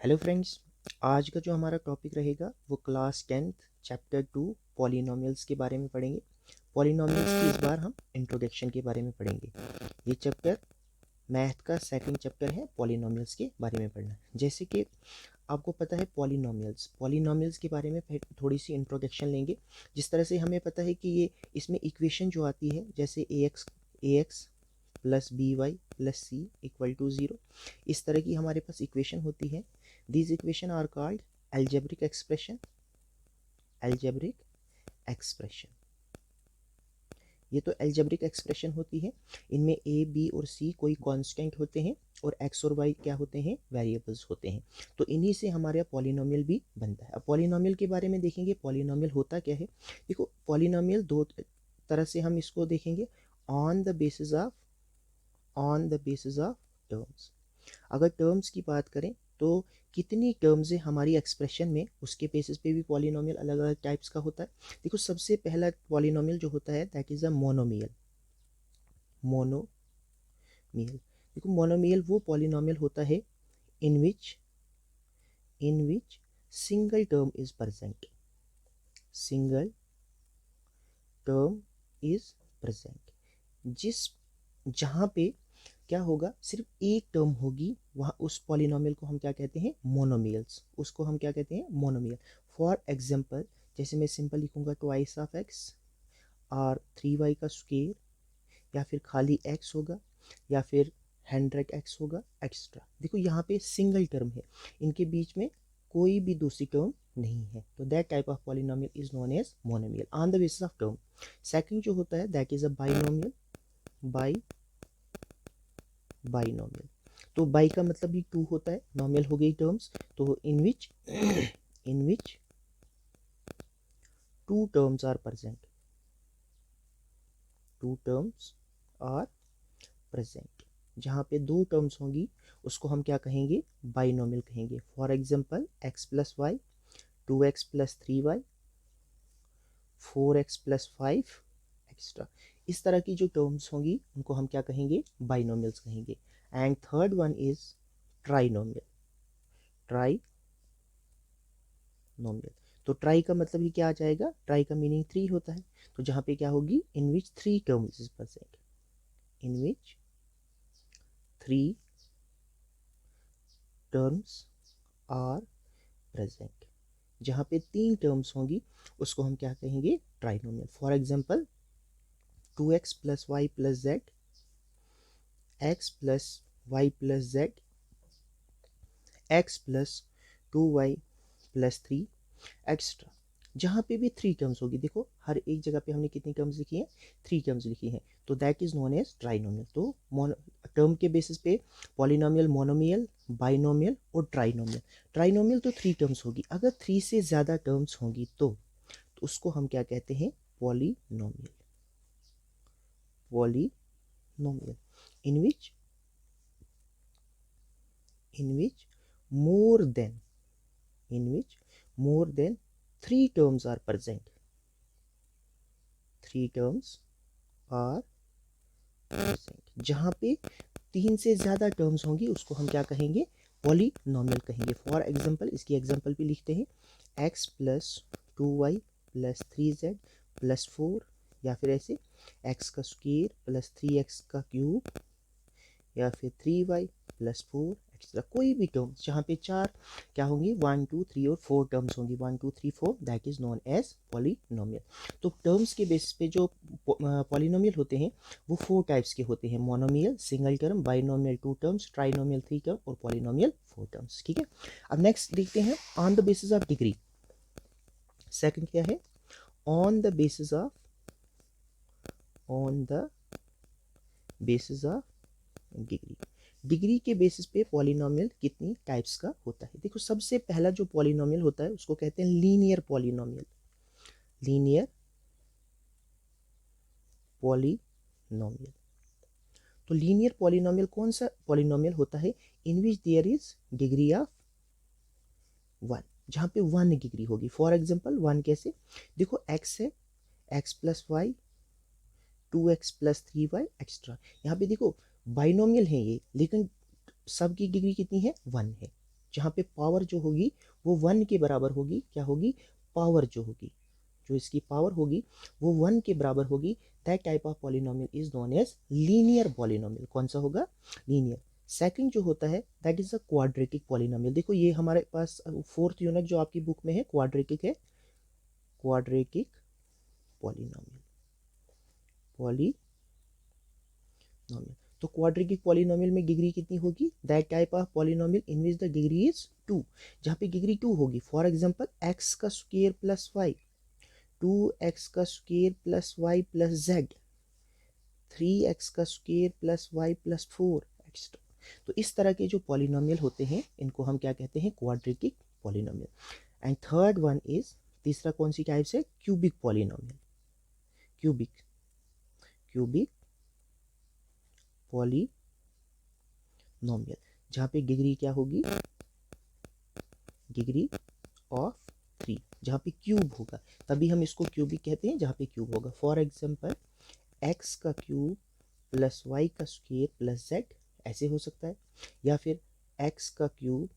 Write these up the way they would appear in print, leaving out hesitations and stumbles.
Hello friends, आज का जो हमारा टॉपिक रहेगा वो क्लास 10th चैप्टर 2 पॉलिनोमियल्स के बारे में पढ़ेंगे। पॉलिनोमियल्स की इस बार हम इंट्रोडक्शन के बारे में पढ़ेंगे। ये चैप्टर मैथ का सेकंड चैप्टर है, पॉलिनोमियल्स के बारे में पढ़ना। जैसे कि आपको पता है पॉलिनोमियल्स के बारे में थोड़ी सी इंट्रोडक्शन लेंगे। जिस तरह से हमें पता है कि ये इसमें इक्वेशन जो आती है, जैसे a x plus b y plus c equal to 0, इस तरह की हमारे पास इक्वेशन होती है। These equation are called algebraic expression। ये तो algebraic expression होती है। इनमें a, b और c कोई कांस्टेंट होते हैं और x और y क्या होते हैं, वेरिएबल्स होते हैं। तो इन्हीं से हमारे पॉलिनोमियल भी बनता है। अब पॉलिनोमियल के बारे में देखेंगे, पॉलिनोमियल होता क्या है। देखो, पॉलिनोमियल दो तरह से हम इसको देखेंगे, on the basis of terms. अगर टर्म्स की बात करें तो कितनी टर्म्स है हमारी एक्सप्रेशन में, उसके बेसिस पे भी पॉलिनोमियल अलग अलग टाइप्स का होता है। देखो, सबसे पहला पॉलिनोमियल जो होता है दैट इज अ मोनोमियल। देखो, मोनोमियल वो पॉलिनोमियल होता है in which single term is present. Single term is present, जिस जहाँ पे क्या होगा, सिर्फ एक टर्म होगी, वहाँ उस पॉलिनोमियल को हम क्या कहते हैं, मोनोमियल्स। उसको हम क्या कहते हैं, मोनोमियल। फॉर एग्जांपल, जैसे मैं सिंपल लिखूंगा ट्वाइस ऑफ एक्स और 3y का स्क्वायर, या फिर खाली x होगा, या फिर 100x होगा एक्स्ट्रा। देखो, यहाँ पे सिंगल टर्म है, इनके बीच में कोई भी दूसरी टर्म नहीं है, तो that type of polynomial is known as monomial on the basis of term. Second जो होता है that is a binomial. Binomial, तो बाई का मतलब भी 2 होता है, नोमियल हो गई टर्म्स, तो in which 2 terms are present. 2 terms are present, जहाँ पे 2 टर्म्स होंगी उसको हम क्या कहेंगे, बाइनोमियल कहेंगे। For example, x plus Y, 2x plus 3y, 4x plus 5 extra. इस तरह की जो टर्म्स होंगी उनको हम क्या कहेंगे, बाइनोमियल्स कहेंगे। And third one is trinomial. तो ट्राई का मतलब ही क्या आ जाएगा, ट्राई का मीनिंग 3 होता है, तो जहाँ पे क्या होगी, in which 3 terms is present. In which 3 terms are present, जहाँ पे 3 टर्म्स होंगी उसको हम क्या कहेंगे, trinomial. For example, 2x plus Y plus Z, X plus Y plus Z, X plus 2y plus 3 extra. जहाँ पे भी 3 टर्म्स होगी, देखो हर एक जगह पे हमने कितनी टर्म्स लिखी हैं, 3 टर्म्स लिखी हैं, तो that is known as trinomial. तो टर्म के बेसिस पे पॉलिनोमियल, मोनोमियल, बाइनोमियल और ट्राइनोमियल। ट्राइनोमियल तो 3 टर्म्स होगी, अगर 3 से ज़्यादा टर्म्स होंगी तो उसको हम क्या कहते हैं, polynomial. In which more than more than 3 terms are present। 3 terms are present, जहाँ पे 3 से ज़्यादा टर्म्स होंगी उसको हम क्या कहेंगे, पॉलिनोमियल कहेंगे। फॉर एग्जांपल, इसकी एग्जांपल भी लिखते हैं, x plus 2y plus 3z plus 4, या फिर ऐसे x का स्क्वायर प्लस 3x का क्यूब, या फिर 3y प्लस 4 एक्स्ट्रा। कोई भी टर्म्स जहाँ पे 4 क्या होंगी, 1 2 3 और 4 टर्म्स होंगी, 1 2 3 4, that is known as polynomial. तो टर्म्स के बेसिस पे जो पॉलिनोमियल होते हैं वो 4 टाइप्स के होते हैं, monomial single term, binomial 2 terms, trinomial 3 term और पॉलिनोमियल 4 टर्म्स। ठीक है, अब नेक्स्ट देखते हैं on the basis of degree. Second क्या है, on the basis of degree. Degree के बेसिस पे पॉलिनोमियल कितनी टाइप्स का होता है। देखो, सबसे पहला जो पॉलिनोमियल होता है उसको कहते हैं लीनियर पॉलिनोमियल। तो लीनियर पॉलिनोमियल कौन सा पॉलिनोमियल होता है, in which there is degree of 1, जहाँ पे 1 डिग्री होगी। फॉर एग्जांपल, 1 कैसे, देखो x है, x plus Y, 2x plus 3y extra. यहाँ पे देखो बाइनोमियल है ये, लेकिन सबकी डिग्री कितनी है, 1 है। जहाँ पे पावर जो होगी वो 1 के बराबर होगी, क्या होगी, पावर जो होगी, जो इसकी पावर होगी वो 1 के बराबर होगी, that type of polynomial is known as linear polynomial. कौन सा होगा, लीनियर। सेकंड जो होता है that is a quadratic polynomial. देखो ये हमारे पास फोर्थ यूनिट जो आपकी बुक में है क्वाड्रेटिक है, क्वाड्रेटिक पॉलिनोमियल, पॉलिनोमियल। तो क्वाड्रेटिक पॉलिनोमियल में डिग्री कितनी होगी, that type of polynomial in which the degree is 2, जहाँ पे डिग्री 2 होगी। फॉर एग्जांपल एक्स का स्क्वायर प्लस वाई, 2x का square plus Y plus Z, 3x का square plus Y plus 4 extra. तो इस तरह के जो पॉलिनोमियल होते हैं इनको हम क्या कहते हैं, quadratic polynomial. And third one is, तीसरा कौन सी टाइप से, क्यूबिक पॉलिनोमियल, क्यूबिक पॉलिनोमियल, जहाँ पे डिग्री क्या होगी, डिग्री ऑफ 3, जहाँ पे क्यूब होगा, तभी हम इसको क्यूबिक कहते हैं, जहाँ पे क्यूब होगा। फॉर एग्जांपल एक्स का क्यूब प्लस वाई का स्क्वायर प्लस जेड, ऐसे हो सकता है, या फिर एक्स का cube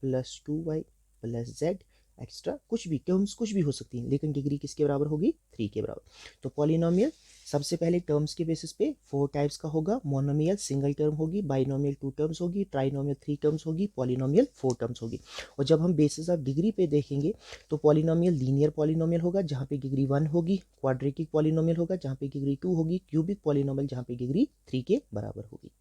plus 2y plus Z extra, कुछ भी टर्म्स कुछ भी हो सकती हैं, लेकिन डिग्री किसके बराबर होगी, 3 के बराबर। तो पॉलिनोमियल सबसे पहले टर्म्स के बेसिस पे 4 टाइप्स का होगा। मोनोमियल सिंगल टर्म होगी, बाइनोमियल 2 टर्म्स होगी, ट्राइनोमियल 3 टर्म्स होगी, पॉलिनोमियल 4 टर्म्स होगी। और जब हम बेसिस ऑफ डिग्री पे देखेंगे तो पॉलिनोमियल लीनियर पॉलिनोमियल होगा, जहाँ पे डिग्री 1 होगी, क्वाड्रेटिक पॉलिनोमियल होगा, जहाँ पे डिग्री 2 होगी, क्यूबिक पॉलिनोमियल जहाँ पे डिग्री 3 के बराबर होगी।